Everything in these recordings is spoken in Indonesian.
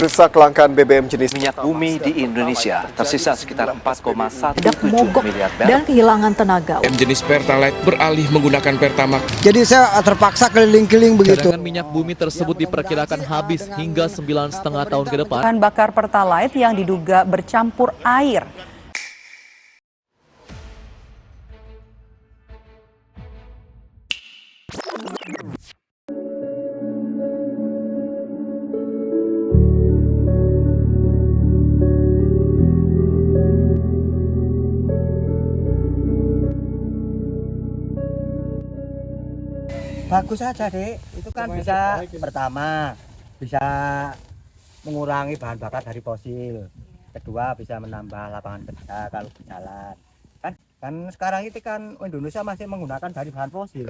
Periksa kelangkaan BBM jenis Minyak bumi di Indonesia tersisa sekitar 4,17 miliar barel. Dan kehilangan tenaga. Jenis Pertalite beralih menggunakan Pertamax. Jadi saya terpaksa keliling-keliling begitu. Cadangan minyak bumi tersebut diperkirakan habis hingga 9,5 tahun ke depan. Bahan bakar Pertalite yang diduga bercampur air. Bagus saja, Dek. Itu kan bisa pertama bisa mengurangi bahan bakar dari fosil. Kedua bisa menambah lapangan kerja kalau berjalan. Kan sekarang itu kan Indonesia masih menggunakan dari bahan fosil,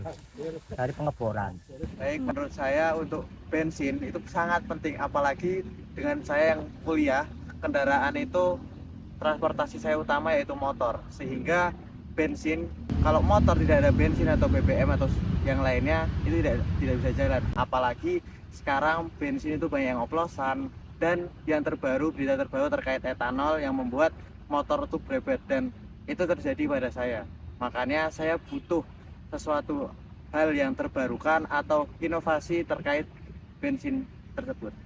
dari pengeboran. Baik, menurut saya untuk bensin itu sangat penting, apalagi dengan saya yang kuliah, kendaraan itu transportasi saya utama yaitu motor, sehingga bensin, kalau motor tidak ada bensin atau BBM atau yang lainnya itu tidak bisa jalan. Apalagi sekarang bensin itu banyak yang oplosan, dan yang terbaru, berita terbaru terkait etanol yang membuat motor itu berebet, dan itu terjadi pada saya. Makanya saya butuh sesuatu hal yang terbarukan atau inovasi terkait bensin tersebut.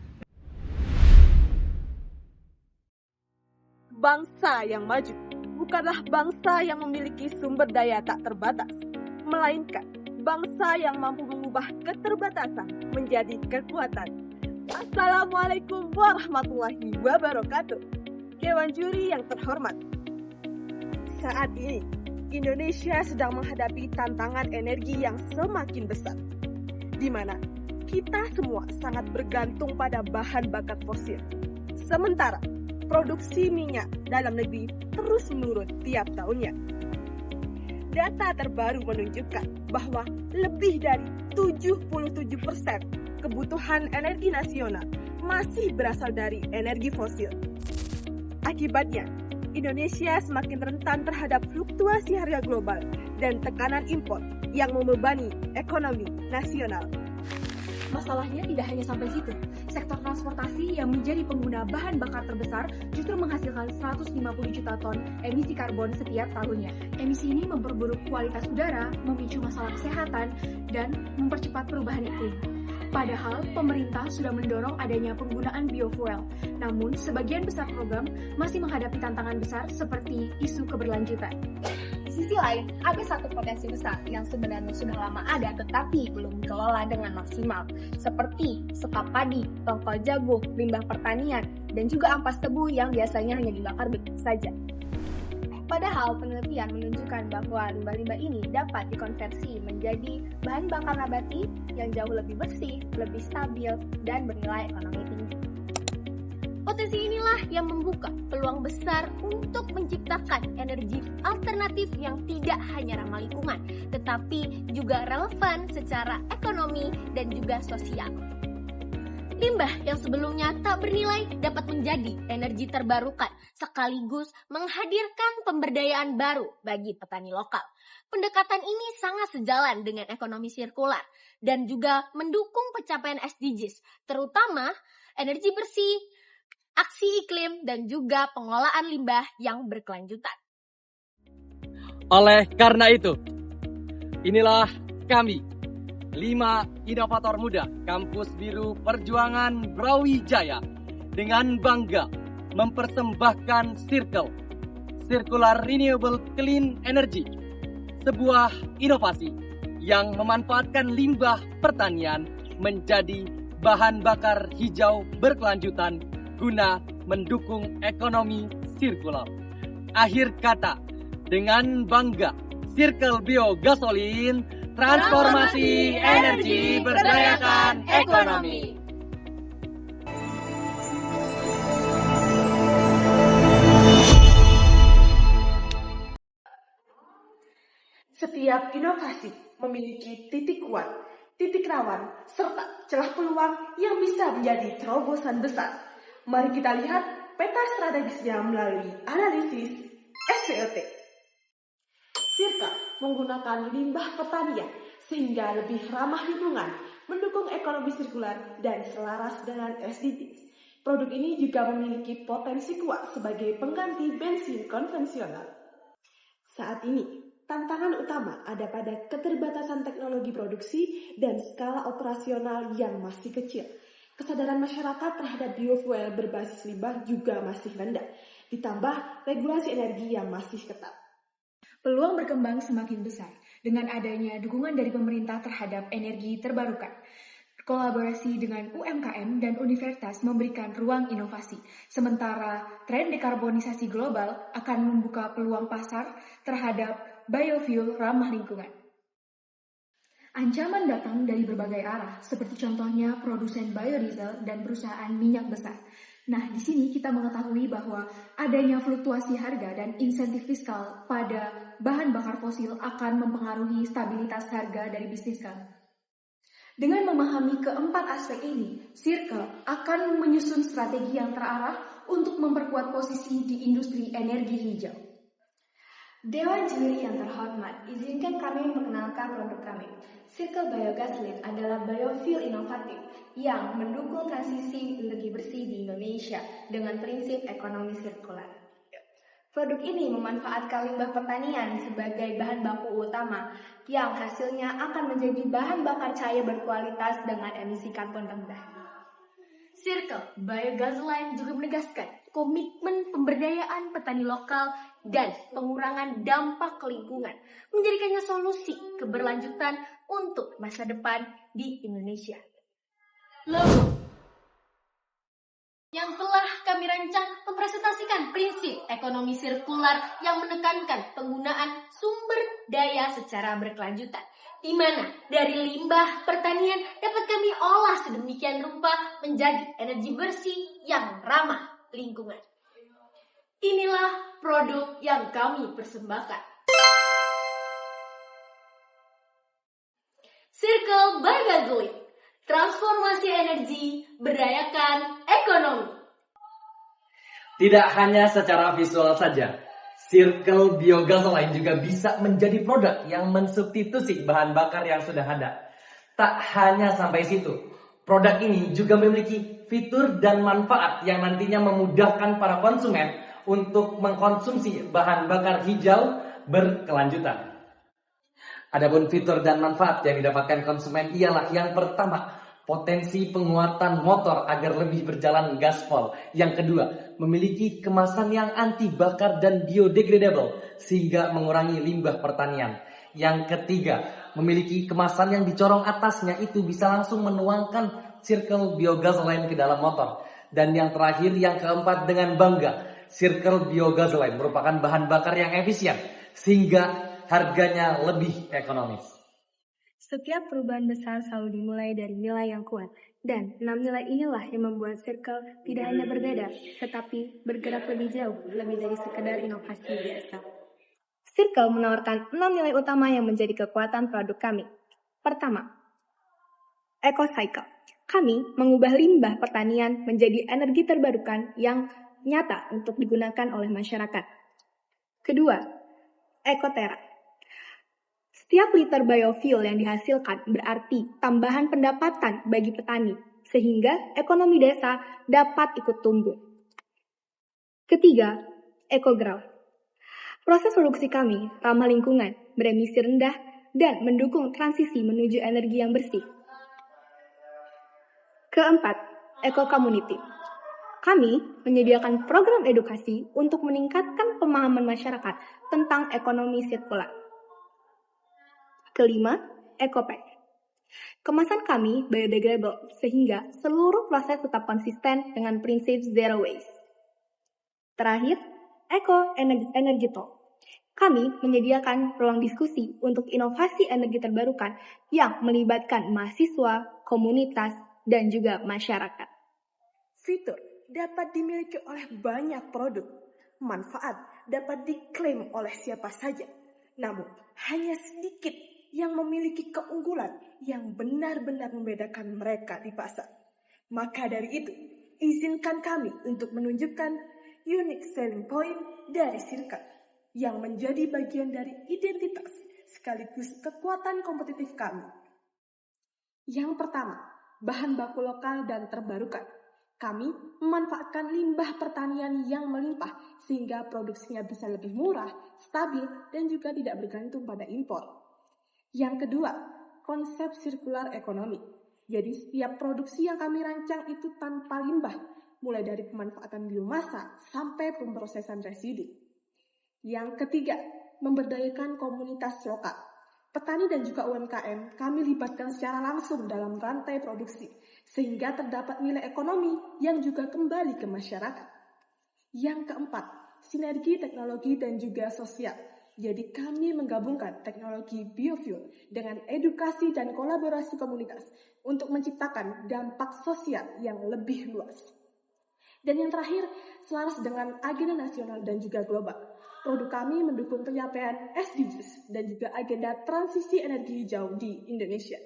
Bangsa yang maju bukanlah bangsa yang memiliki sumber daya tak terbatas, melainkan bangsa yang mampu mengubah keterbatasan menjadi kekuatan. Assalamualaikum warahmatullahi wabarakatuh. Dewan Juri yang terhormat, saat ini Indonesia sedang menghadapi tantangan energi yang semakin besar, di mana kita semua sangat bergantung pada bahan bakar fosil. Sementara produksi minyak dalam negeri terus menurun tiap tahunnya. Data terbaru menunjukkan bahwa lebih dari 77% kebutuhan energi nasional masih berasal dari energi fosil. Akibatnya, Indonesia semakin rentan terhadap fluktuasi harga global dan tekanan impor yang membebani ekonomi nasional. Masalahnya tidak hanya sampai situ. Sektor transportasi yang menjadi pengguna bahan bakar terbesar justru menghasilkan 150 juta ton emisi karbon setiap tahunnya. Emisi ini memperburuk kualitas udara, memicu masalah kesehatan, dan mempercepat perubahan iklim. Padahal pemerintah sudah mendorong adanya penggunaan biofuel, namun sebagian besar program masih menghadapi tantangan besar seperti isu keberlanjutan. Di sisi lain, ada satu potensi besar yang sebenarnya sudah lama ada tetapi belum dikelola dengan maksimal, seperti sekap padi, tongkol jagung, limbah pertanian, dan juga ampas tebu yang biasanya hanya dibakar begitu saja. Padahal penelitian menunjukkan bahwa limbah-limbah ini dapat dikonversi menjadi bahan bakar nabati yang jauh lebih bersih, lebih stabil, dan bernilai ekonomi tinggi. Potensi inilah yang membuka peluang besar untuk menciptakan energi alternatif yang tidak hanya ramah lingkungan, tetapi juga relevan secara ekonomi dan juga sosial. Limbah yang sebelumnya tak bernilai dapat menjadi energi terbarukan, sekaligus menghadirkan pemberdayaan baru bagi petani lokal. Pendekatan ini sangat sejalan dengan ekonomi sirkular dan juga mendukung pencapaian SDGs, terutama energi bersih, aksi iklim, dan juga pengelolaan limbah yang berkelanjutan. Oleh karena itu, inilah kami, 5 inovator muda Kampus Biru Perjuangan Brawijaya, dengan bangga mempersembahkan Circular Renewable Clean Energy, sebuah inovasi yang memanfaatkan limbah pertanian menjadi bahan bakar hijau berkelanjutan guna mendukung ekonomi sirkular. Akhir kata, dengan bangga, Circle Biogasolin, transformasi energi berdayakan ekonomi. Setiap inovasi memiliki titik kuat, titik rawan, serta celah peluang yang bisa menjadi terobosan besar. Mari kita lihat peta strategisnya melalui analisis SPOT. Circle menggunakan limbah pertanian sehingga lebih ramah lingkungan, mendukung ekonomi sirkular dan selaras dengan SDGs. Produk ini juga memiliki potensi kuat sebagai pengganti bensin konvensional. Saat ini, tantangan utama ada pada keterbatasan teknologi produksi dan skala operasional yang masih kecil. Kesadaran masyarakat terhadap biofuel berbasis limbah juga masih rendah, ditambah regulasi energi yang masih ketat. Peluang berkembang semakin besar dengan adanya dukungan dari pemerintah terhadap energi terbarukan. Kolaborasi dengan UMKM dan universitas memberikan ruang inovasi, sementara tren dekarbonisasi global akan membuka peluang pasar terhadap biofuel ramah lingkungan. Ancaman datang dari berbagai arah, seperti contohnya produsen biodiesel dan perusahaan minyak besar. Nah, di sini kita mengetahui bahwa adanya fluktuasi harga dan insentif fiskal pada bahan bakar fosil akan mempengaruhi stabilitas harga dari bisnis kami. Dengan memahami keempat aspek ini, Circle akan menyusun strategi yang terarah untuk memperkuat posisi di industri energi hijau. Dewan juri yang terhormat, izinkan kami memperkenalkan produk kami. Circle Biogasoline adalah biofuel inovatif yang mendukung transisi energi bersih di Indonesia dengan prinsip ekonomi sirkular. Produk ini memanfaatkan limbah pertanian sebagai bahan baku utama yang hasilnya akan menjadi bahan bakar cair berkualitas dengan emisi karbon rendah. Circle Biogasoline juga menegaskan komitmen pemberdayaan petani lokal dan pengurangan dampak lingkungan, menjadikannya solusi keberlanjutan untuk masa depan di Indonesia. Logo yang telah kami rancang mempresentasikan prinsip ekonomi sirkular yang menekankan penggunaan sumber daya secara berkelanjutan, di mana dari limbah pertanian dapat kami olah sedemikian rupa menjadi energi bersih yang ramah lingkungan. Inilah produk yang kami persembahkan. Circle Biogasoline, transformasi energi, berdayakan ekonomi. Tidak hanya secara visual saja, Circle Biogasoline juga bisa menjadi produk yang mensubstitusi bahan bakar yang sudah ada. Tak hanya sampai situ, produk ini juga memiliki fitur dan manfaat yang nantinya memudahkan para konsumen untuk mengkonsumsi bahan bakar hijau berkelanjutan. Adapun fitur dan manfaat yang didapatkan konsumen ialah yang pertama, potensi penguatan motor agar lebih berjalan gaspol. Yang kedua, memiliki kemasan yang anti bakar dan biodegradable sehingga mengurangi limbah pertanian. Yang ketiga, memiliki kemasan yang dicorong atasnya itu bisa langsung menuangkan Circle Biogasoline ke dalam motor. Dan yang terakhir, yang keempat, dengan bangga, Circle Biogasoline merupakan bahan bakar yang efisien sehingga harganya lebih ekonomis. Setiap perubahan besar selalu dimulai dari nilai yang kuat, dan 6 nilai inilah yang membuat Circle tidak hanya berbeda, tetapi bergerak lebih jauh, lebih dari sekedar inovasi biasa. Circle menawarkan 6 nilai utama yang menjadi kekuatan produk kami. Pertama, EcoCycle. Kami mengubah limbah pertanian menjadi energi terbarukan yang nyata untuk digunakan oleh masyarakat. Kedua, EcoTerra. Setiap liter biofuel yang dihasilkan berarti tambahan pendapatan bagi petani, sehingga ekonomi desa dapat ikut tumbuh. Ketiga, EcoGrow. Proses produksi kami ramah lingkungan, beremisi rendah, dan mendukung transisi menuju energi yang bersih. Keempat, EcoCommunity. Kami menyediakan program edukasi untuk meningkatkan pemahaman masyarakat tentang ekonomi sirkular. Kelima, EcoPack. Kemasan kami biodegradable sehingga seluruh proses tetap konsisten dengan prinsip zero waste. Terakhir, Energy Talk. Kami menyediakan ruang diskusi untuk inovasi energi terbarukan yang melibatkan mahasiswa, komunitas, dan juga masyarakat. Fitur dapat dimiliki oleh banyak produk. Manfaat dapat diklaim oleh siapa saja. Namun, hanya sedikit yang memiliki keunggulan yang benar-benar membedakan mereka di pasar. Maka dari itu, izinkan kami untuk menunjukkan unique selling point dari Circle yang menjadi bagian dari identitas sekaligus kekuatan kompetitif kami. Yang pertama, bahan baku lokal dan terbarukan. Kami memanfaatkan limbah pertanian yang melimpah sehingga produksinya bisa lebih murah, stabil, dan juga tidak bergantung pada impor. Yang kedua, konsep sirkular ekonomi. Jadi setiap produksi yang kami rancang itu tanpa limbah, mulai dari pemanfaatan biomasa sampai pemrosesan residu. Yang ketiga, memberdayakan komunitas lokal. Petani dan juga UMKM kami libatkan secara langsung dalam rantai produksi, sehingga terdapat nilai ekonomi yang juga kembali ke masyarakat. Yang keempat, sinergi teknologi dan juga sosial. Jadi kami menggabungkan teknologi biofuel dengan edukasi dan kolaborasi komunitas untuk menciptakan dampak sosial yang lebih luas. Dan yang terakhir, selaras dengan agenda nasional dan juga global. Produk kami mendukung pencapaian SDGs dan juga agenda transisi energi hijau di Indonesia.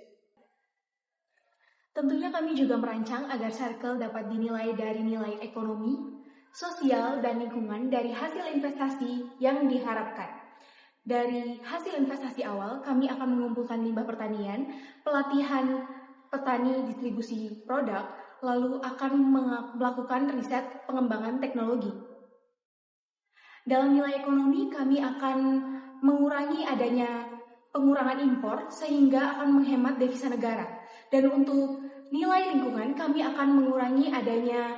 Tentunya kami juga merancang agar Circle dapat dinilai dari nilai ekonomi, sosial, dan lingkungan dari hasil investasi yang diharapkan. Dari hasil investasi awal, kami akan mengumpulkan limbah pertanian, pelatihan petani distribusi produk, lalu akan melakukan riset pengembangan teknologi. Dalam nilai ekonomi, kami akan mengurangi adanya pengurangan impor sehingga akan menghemat devisa negara. Dan untuk nilai lingkungan, kami akan mengurangi adanya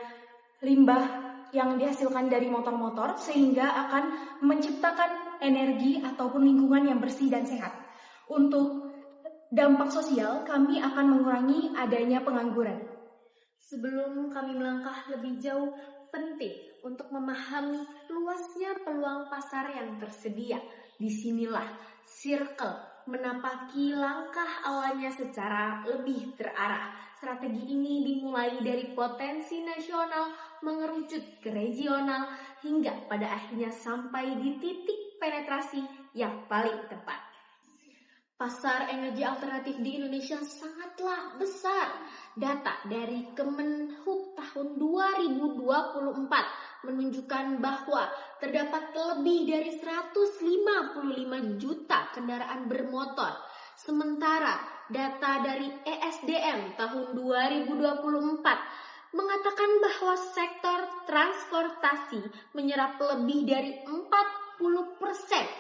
limbah yang dihasilkan dari motor-motor sehingga akan menciptakan energi ataupun lingkungan yang bersih dan sehat. Untuk dampak sosial, kami akan mengurangi adanya pengangguran. Sebelum kami melangkah lebih jauh, penting untuk memahami luasnya peluang pasar yang tersedia. Disinilah Circle menapaki langkah awalnya secara lebih terarah. Strategi ini dimulai dari potensi nasional, mengerucut ke regional, hingga pada akhirnya sampai di titik penetrasi yang paling tepat. Pasar energi alternatif di Indonesia sangatlah besar. Data dari Kemenhub tahun 2024 menunjukkan bahwa terdapat lebih dari 155 juta kendaraan bermotor. Sementara data dari ESDM tahun 2024 mengatakan bahwa sektor transportasi menyerap lebih dari 40%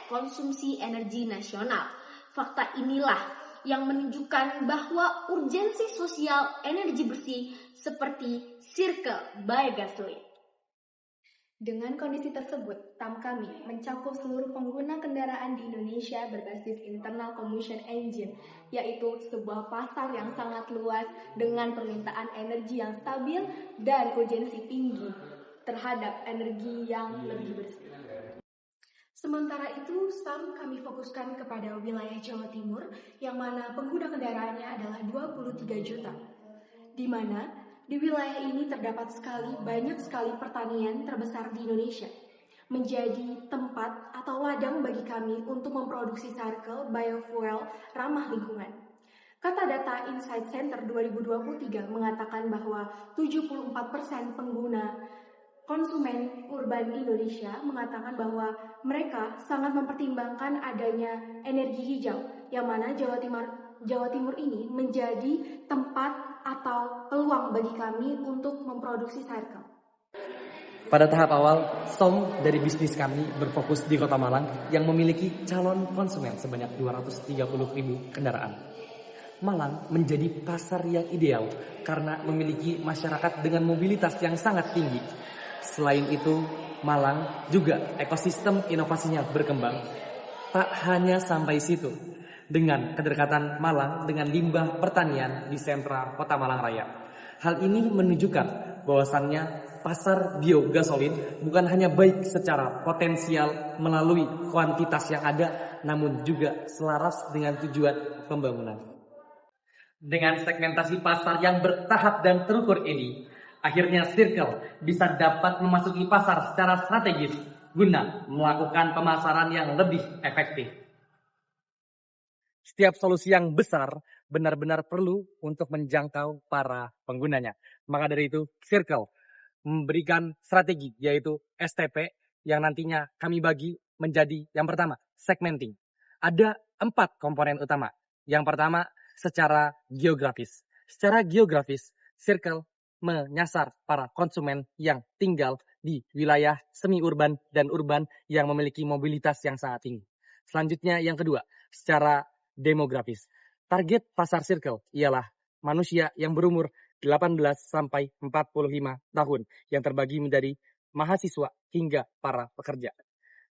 konsumsi energi nasional. Fakta inilah yang menunjukkan bahwa urgensi sosial energi bersih seperti Circle Biogasoline. Dengan kondisi tersebut, TAM kami mencakup seluruh pengguna kendaraan di Indonesia berbasis internal combustion engine, yaitu sebuah pasar yang sangat luas dengan permintaan energi yang stabil dan urgensi tinggi terhadap energi yang lebih bersih. Sementara itu, SAM kami fokuskan kepada wilayah Jawa Timur, yang mana pengguna kendaraannya adalah 23 juta. Di mana di wilayah ini terdapat banyak sekali pertanian terbesar di Indonesia. Menjadi tempat atau ladang bagi kami untuk memproduksi Circle biofuel ramah lingkungan. Kata data Insight Center 2023 mengatakan bahwa 74% pengguna konsumen urban Indonesia mengatakan bahwa mereka sangat mempertimbangkan adanya energi hijau, yang mana Jawa Timur ini menjadi tempat atau peluang bagi kami untuk memproduksi Circle. Pada tahap awal, SOM dari bisnis kami berfokus di Kota Malang yang memiliki calon konsumen sebanyak 230.000 kendaraan. Malang menjadi pasar yang ideal karena memiliki masyarakat dengan mobilitas yang sangat tinggi. Selain itu, Malang juga ekosistem inovasinya berkembang. Tak hanya sampai situ, dengan kedekatan Malang dengan limbah pertanian di sentra Kota Malang Raya. Hal ini menunjukkan bahwasannya pasar biogasolin bukan hanya baik secara potensial melalui kuantitas yang ada, namun juga selaras dengan tujuan pembangunan. Dengan segmentasi pasar yang bertahap dan terukur ini, akhirnya Circle bisa dapat memasuki pasar secara strategis guna melakukan pemasaran yang lebih efektif. Setiap solusi yang besar benar-benar perlu untuk menjangkau para penggunanya. Maka dari itu, Circle memberikan strategi yaitu STP yang nantinya kami bagi menjadi yang pertama, segmenting. Ada 4 komponen utama. Yang pertama, secara geografis. Secara geografis, Circle menyasar para konsumen yang tinggal di wilayah semi-urban dan urban yang memiliki mobilitas yang sangat tinggi. Selanjutnya yang kedua, secara demografis. Target pasar Circle ialah manusia yang berumur 18 sampai 45 tahun yang terbagi menjadi mahasiswa hingga para pekerja.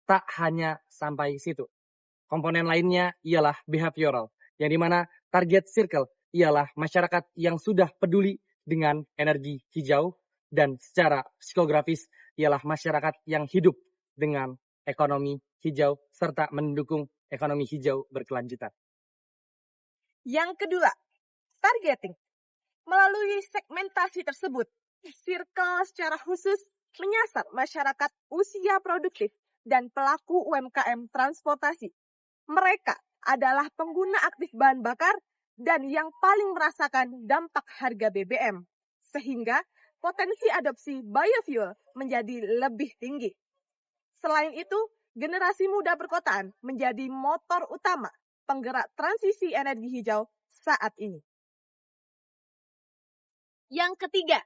Tak hanya sampai situ. Komponen lainnya ialah behavioral, yang dimana target Circle ialah masyarakat yang sudah peduli dengan energi hijau, dan secara psikografis ialah masyarakat yang hidup dengan ekonomi hijau serta mendukung ekonomi hijau berkelanjutan. Yang kedua, targeting. Melalui segmentasi tersebut, Circle secara khusus menyasar masyarakat usia produktif dan pelaku UMKM transportasi. Mereka adalah pengguna aktif bahan bakar dan yang paling merasakan dampak harga BBM, sehingga potensi adopsi biofuel menjadi lebih tinggi. Selain itu, generasi muda perkotaan menjadi motor utama penggerak transisi energi hijau saat ini. Yang ketiga,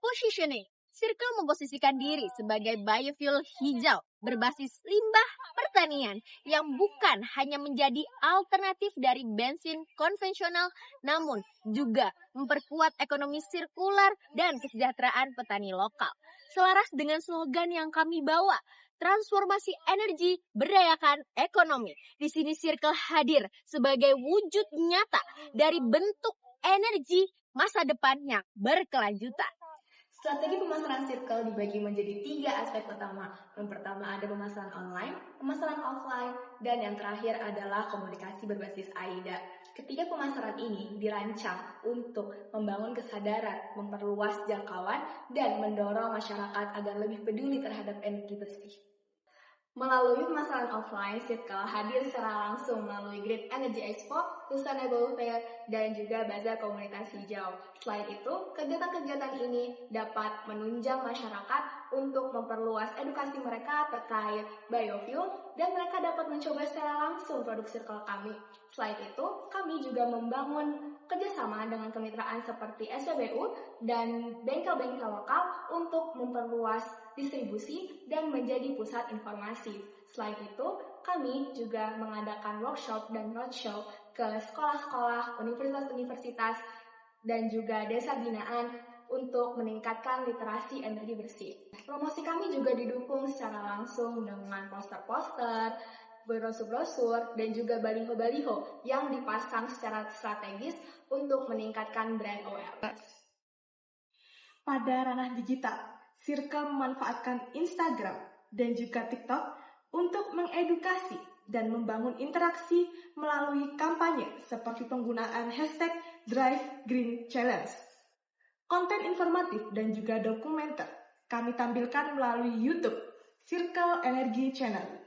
positioning. Circle memposisikan diri sebagai biofuel hijau berbasis limbah pertanian yang bukan hanya menjadi alternatif dari bensin konvensional, namun juga memperkuat ekonomi sirkular dan kesejahteraan petani lokal. Selaras dengan slogan yang kami bawa, transformasi energi berdayakan ekonomi. Di sini Circle hadir sebagai wujud nyata dari bentuk energi masa depan yang berkelanjutan. Strategi pemasaran Circle dibagi menjadi 3 aspek utama. Yang pertama ada pemasaran online, pemasaran offline, dan yang terakhir adalah komunikasi berbasis AIDA. Ketiga pemasaran ini dirancang untuk membangun kesadaran, memperluas jangkauan, dan mendorong masyarakat agar lebih peduli terhadap energi bersih. Melalui pemasaran offline, Circle hadir secara langsung melalui Green Energy Expo, Sustainable Fair, dan juga Bazar Komunitas Hijau. Selain itu, kegiatan-kegiatan ini dapat menunjang masyarakat untuk memperluas edukasi mereka terkait biofuel, dan mereka dapat mencoba secara langsung produk Circle kami. Selain itu, kami juga membangun kerjasama dengan kemitraan seperti SPBU dan bengkel-bengkel lokal untuk memperluas distribusi dan menjadi pusat informasi. Selain itu, kami juga mengadakan workshop dan roadshow ke sekolah-sekolah, universitas-universitas, dan juga desa binaan untuk meningkatkan literasi energi bersih. Promosi kami juga didukung secara langsung dengan poster-poster, brosur-brosur, dan juga baliho-baliho yang dipasang secara strategis untuk meningkatkan brand awareness. Pada ranah digital, Circle memanfaatkan Instagram dan juga TikTok untuk mengedukasi dan membangun interaksi melalui kampanye seperti penggunaan hashtag Drive Green Challenge. Konten informatif dan juga dokumenter kami tampilkan melalui YouTube Circle Energy Channel.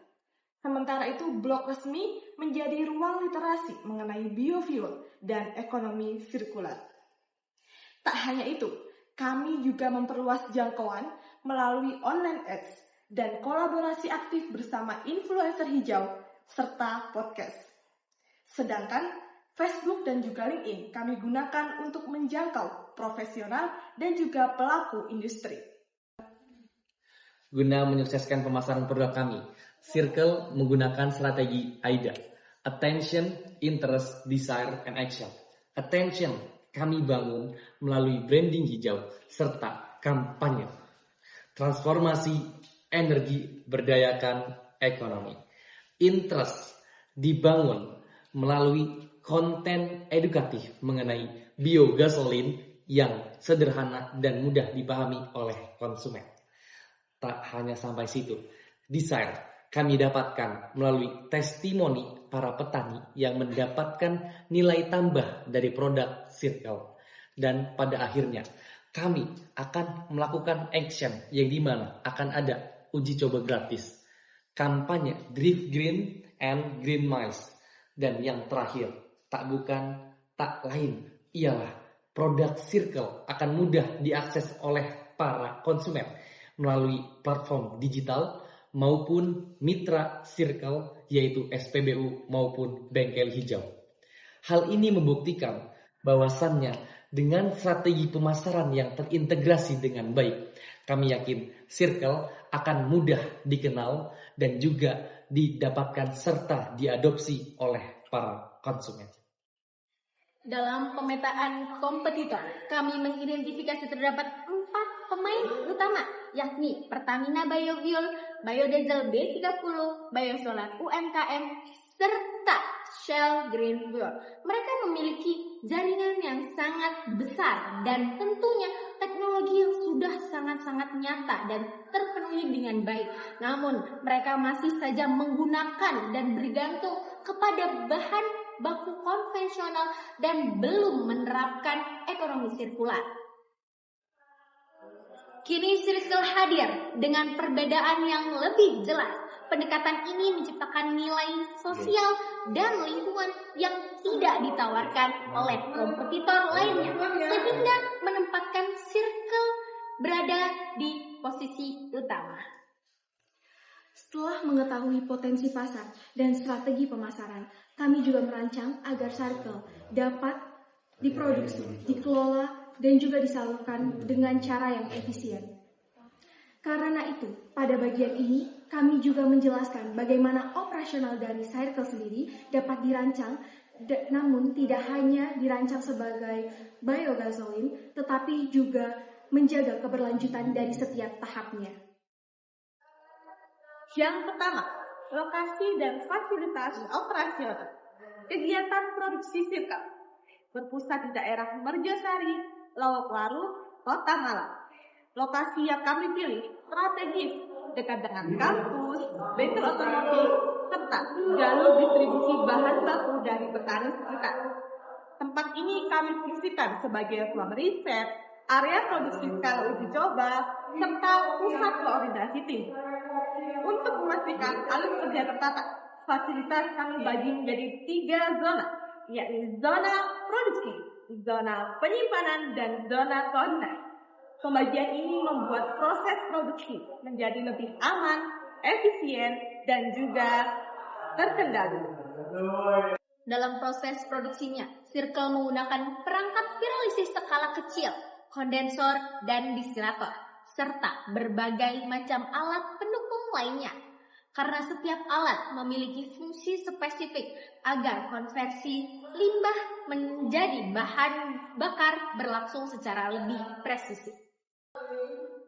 Sementara itu, blog resmi menjadi ruang literasi mengenai biofuel dan ekonomi sirkular. Tak hanya itu, kami juga memperluas jangkauan melalui online ads dan kolaborasi aktif bersama influencer hijau serta podcast. Sedangkan Facebook dan juga LinkedIn kami gunakan untuk menjangkau profesional dan juga pelaku industri. Guna menyukseskan pemasaran produk kami, Circle menggunakan strategi AIDA, Attention, Interest, Desire, and Action. Attention kami bangun melalui branding hijau serta kampanye. Transformasi energi berdayakan ekonomi. Interest dibangun melalui konten edukatif mengenai biogasolin yang sederhana dan mudah dipahami oleh konsumen. Tak hanya sampai situ, Desire kami dapatkan melalui testimoni para petani yang mendapatkan nilai tambah dari produk Circle. Dan pada akhirnya, kami akan melakukan action yang dimana akan ada uji coba gratis, kampanye Drive Green and Green Miles, dan yang terakhir, tak bukan, tak lain, ialah produk Circle akan mudah diakses oleh para konsumen melalui platform digital maupun mitra Circle yaitu SPBU maupun bengkel hijau. Hal ini membuktikan bahwasannya dengan strategi pemasaran yang terintegrasi dengan baik. Kami yakin Circle akan mudah dikenal dan juga didapatkan serta diadopsi oleh para konsumen. Dalam pemetaan kompetitor, kami mengidentifikasi terdapat 4 pemain utama, yakni Pertamina Biofuel, Biodiesel B30, Biosolar UMKM, serta Shell Green Fuel. Mereka memiliki jaringan yang sangat besar dan tentunya teknologi yang sudah sangat-sangat nyata dan terpenuhi dengan baik. Namun, mereka masih saja menggunakan dan bergantung kepada bahan baku konvensional dan belum menerapkan ekonomi sirkular. Kini Circle hadir dengan perbedaan yang lebih jelas. Pendekatan ini menciptakan nilai sosial dan lingkungan yang tidak ditawarkan oleh kompetitor lainnya, sehingga menempatkan Circle berada di posisi utama. Setelah mengetahui potensi pasar dan strategi pemasaran, kami juga merancang agar Circle dapat diproduksi, dikelola, dan juga disalurkan dengan cara yang efisien. Karena itu, pada bagian ini, kami juga menjelaskan bagaimana operasional dari Circle sendiri dapat dirancang, namun tidak hanya dirancang sebagai biogasolin, tetapi juga menjaga keberlanjutan dari setiap tahapnya. Yang pertama, lokasi dan fasilitas operasional. Kegiatan produksi Circle berpusat di daerah Merjosari, Lawakwaru, Kota Malang. Lokasi yang kami pilih strategis, dekat dengan kampus, bengkel otomotif, serta jalur distribusi bahan baku dari petani sekitar. Tempat ini kami fungsikan sebagai ruang riset, area produksi skala uji coba, serta pusat koordinasi tim. Untuk memastikan alur kerja tertata, fasilitas kami bagi menjadi 3 zona, yakni zona produksi, zona penyimpanan, dan zona koordinasi. Pembagian ini membuat proses produksi menjadi lebih aman, efisien, dan juga terkendali. Dalam proses produksinya, Circle menggunakan perangkat pirolisis skala kecil, kondensor, dan distilator, serta berbagai macam alat pendukung lainnya. Karena setiap alat memiliki fungsi spesifik agar konversi limbah menjadi bahan bakar berlangsung secara lebih presisi.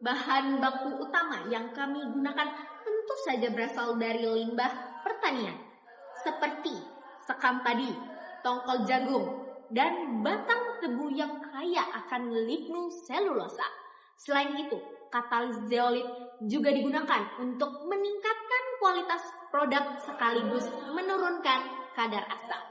Bahan baku utama yang kami gunakan tentu saja berasal dari limbah pertanian, seperti sekam padi, tongkol jagung, dan batang tebu yang kaya akan lignoselulosa. Selain itu, katalis zeolit juga digunakan untuk meningkatkan kualitas produk sekaligus menurunkan kadar asam.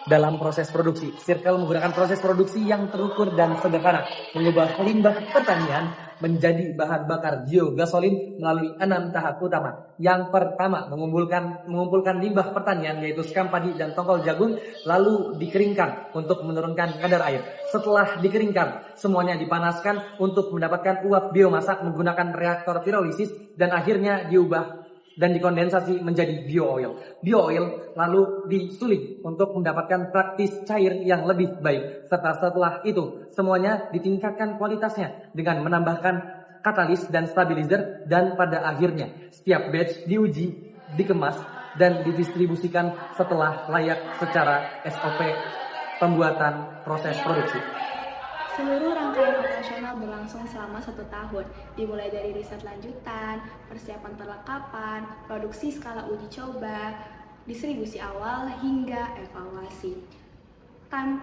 Dalam proses produksi, Circle menggunakan proses produksi yang terukur dan sederhana, mengubah limbah pertanian menjadi bahan bakar biogasolin melalui 6 tahap utama. Yang pertama, mengumpulkan limbah pertanian yaitu sekam padi dan tongkol jagung, lalu dikeringkan untuk menurunkan kadar air. Setelah dikeringkan, semuanya dipanaskan untuk mendapatkan uap biomasa menggunakan reaktor pirolisis dan akhirnya diubah dan dikondensasi menjadi bio-oil. Bio-oil lalu disuling untuk mendapatkan praktis cair yang lebih baik. Setelah itu, semuanya ditingkatkan kualitasnya dengan menambahkan katalis dan stabilizer, dan pada akhirnya setiap batch diuji, dikemas, dan didistribusikan setelah layak secara SOP pembuatan proses produksi. Seluruh rangkaian operasional berlangsung selama 1 tahun, dimulai dari riset lanjutan, persiapan perlengkapan, produksi skala uji coba, distribusi awal, hingga evaluasi.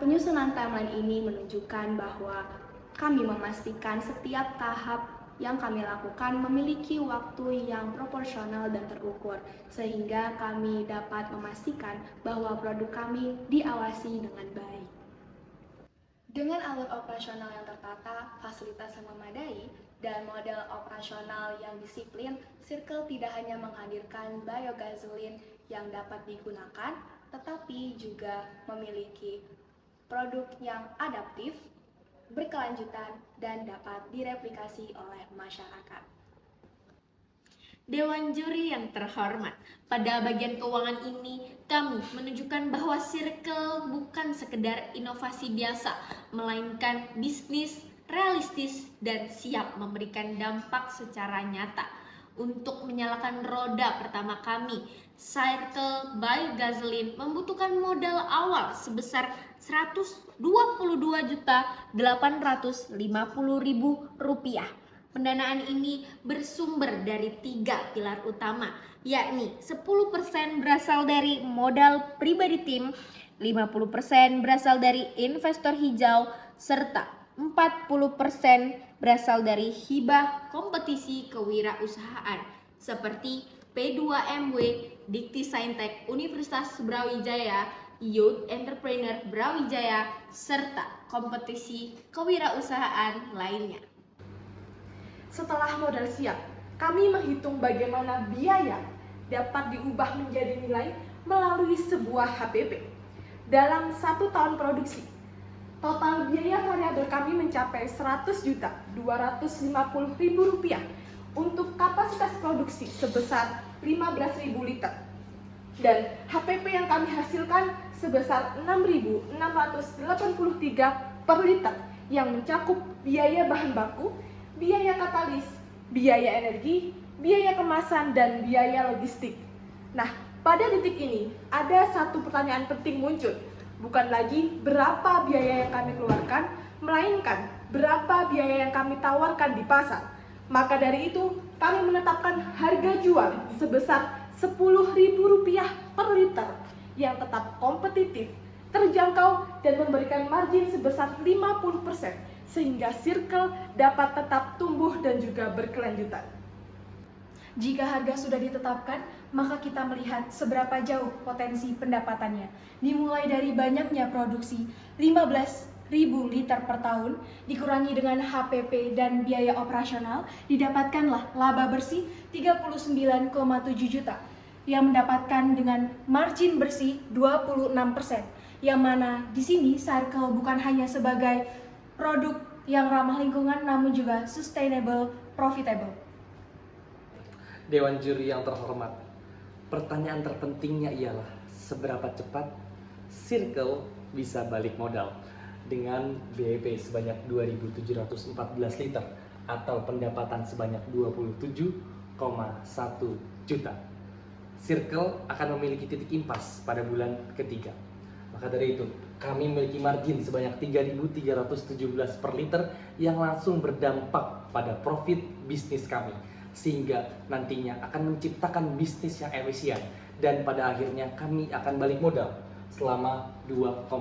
Penyusunan timeline ini menunjukkan bahwa kami memastikan setiap tahap yang kami lakukan memiliki waktu yang proporsional dan terukur, sehingga kami dapat memastikan bahwa produk kami diawasi dengan baik. Dengan alur operasional yang tertata, fasilitas yang memadai, dan model operasional yang disiplin, Circle tidak hanya menghadirkan biogasolin yang dapat digunakan, tetapi juga memiliki produk yang adaptif, berkelanjutan, dan dapat direplikasi oleh masyarakat. Dewan juri yang terhormat, pada bagian keuangan ini kami menunjukkan bahwa Circle bukan sekedar inovasi biasa, melainkan bisnis realistis dan siap memberikan dampak secara nyata. Untuk menyalakan roda pertama kami, Circle Biogasoline membutuhkan modal awal sebesar Rp122.850.000. Pendanaan ini bersumber dari 3 pilar utama, yakni 10% berasal dari modal pribadi tim, 50% berasal dari investor hijau, serta 40% berasal dari hibah kompetisi kewirausahaan seperti P2MW, Dikti Saintek Universitas Brawijaya, Youth Entrepreneur Brawijaya, serta kompetisi kewirausahaan lainnya. Setelah modal siap, kami menghitung bagaimana biaya dapat diubah menjadi nilai melalui sebuah HPP. Dalam 1 tahun produksi, total biaya variabel kami mencapai Rp100.250.000 untuk kapasitas produksi sebesar 15.000 liter. Dan HPP yang kami hasilkan sebesar Rp6.683 per liter yang mencakup biaya bahan baku, biaya katalis, biaya energi, biaya kemasan, dan biaya logistik. Nah, pada titik ini ada satu pertanyaan penting muncul. Bukan lagi berapa biaya yang kami keluarkan, melainkan berapa biaya yang kami tawarkan di pasar. Maka dari itu, kami menetapkan harga jual sebesar Rp10.000 per liter yang tetap kompetitif, terjangkau, dan memberikan margin sebesar 50%. Sehingga Circle dapat tetap tumbuh dan juga berkelanjutan. Jika harga sudah ditetapkan, maka kita melihat seberapa jauh potensi pendapatannya. Dimulai dari banyaknya produksi 15.000 liter per tahun, dikurangi dengan HPP dan biaya operasional, didapatkanlah laba bersih 39,7 juta, yang mendapatkan dengan margin bersih 26%, yang mana di sini Circle bukan hanya sebagai produk yang ramah lingkungan namun juga sustainable, profitable. Dewan juri yang terhormat, pertanyaan terpentingnya ialah seberapa cepat Circle bisa balik modal dengan BEP sebanyak 2.714 liter atau pendapatan sebanyak 27,1 juta. Circle akan memiliki titik impas pada bulan ketiga. Maka dari itu, kami memiliki margin sebanyak 3.317 per liter yang langsung berdampak pada profit bisnis kami, sehingga nantinya akan menciptakan bisnis yang efisien dan pada akhirnya kami akan balik modal selama 2,3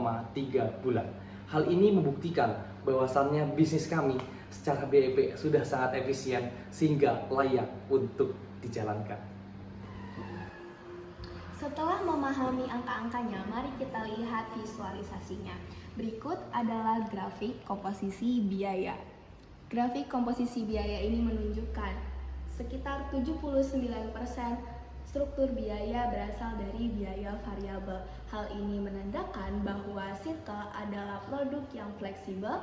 bulan. Hal ini membuktikan bahwasannya bisnis kami secara BEP sudah sangat efisien sehingga layak untuk dijalankan. Setelah memahami angka-angkanya, mari kita lihat visualisasinya. Berikut adalah grafik komposisi biaya. Grafik komposisi biaya ini menunjukkan sekitar 79% struktur biaya berasal dari biaya variabel. Hal ini menandakan bahwa Circle adalah produk yang fleksibel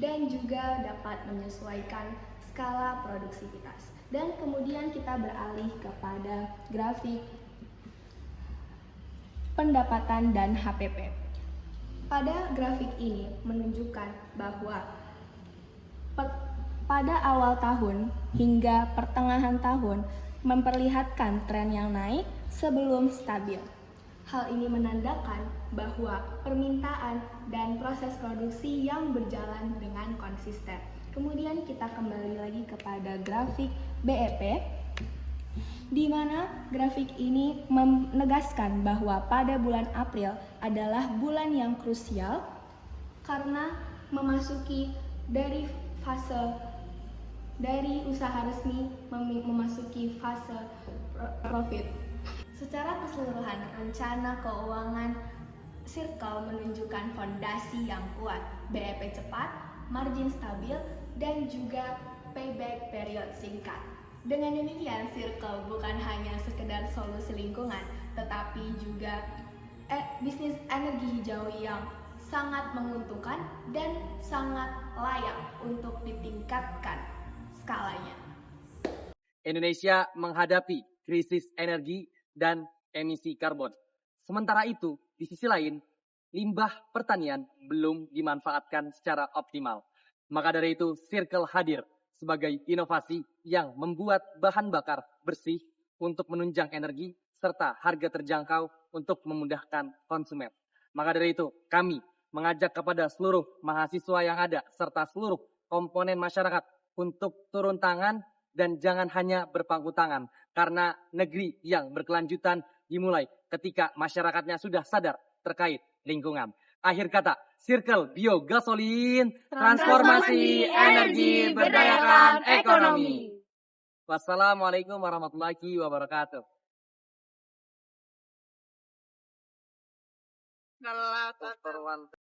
dan juga dapat menyesuaikan skala produksivitas. Dan kemudian kita beralih kepada grafik pendapatan dan HPP. Pada grafik ini menunjukkan bahwa pada awal tahun hingga pertengahan tahun memperlihatkan tren yang naik sebelum stabil. Hal ini menandakan bahwa permintaan dan proses produksi yang berjalan dengan konsisten. Kemudian kita kembali lagi kepada grafik BEP, di mana grafik ini menegaskan bahwa pada bulan April adalah bulan yang krusial karena memasuki dari usaha resmi memasuki fase profit. Secara keseluruhan, rencana keuangan Circle menunjukkan fondasi yang kuat, BEP cepat, margin stabil, dan juga payback period singkat. Dengan demikian, Circle bukan hanya sekedar solusi lingkungan, tetapi juga bisnis energi hijau yang sangat menguntungkan dan sangat layak untuk ditingkatkan skalanya. Indonesia menghadapi krisis energi dan emisi karbon. Sementara itu, di sisi lain, limbah pertanian belum dimanfaatkan secara optimal. Maka dari itu, Circle hadir sebagai inovasi yang membuat bahan bakar bersih untuk menunjang energi serta harga terjangkau untuk memudahkan konsumen. Maka dari itu, kami mengajak kepada seluruh mahasiswa yang ada serta seluruh komponen masyarakat untuk turun tangan dan jangan hanya berpangku tangan, karena negeri yang berkelanjutan dimulai ketika masyarakatnya sudah sadar terkait lingkungan. Akhir kata, Circle Biogasolin, transformasi energi, berdayakan ekonomi. Wassalamualaikum warahmatullahi wabarakatuh. Kalau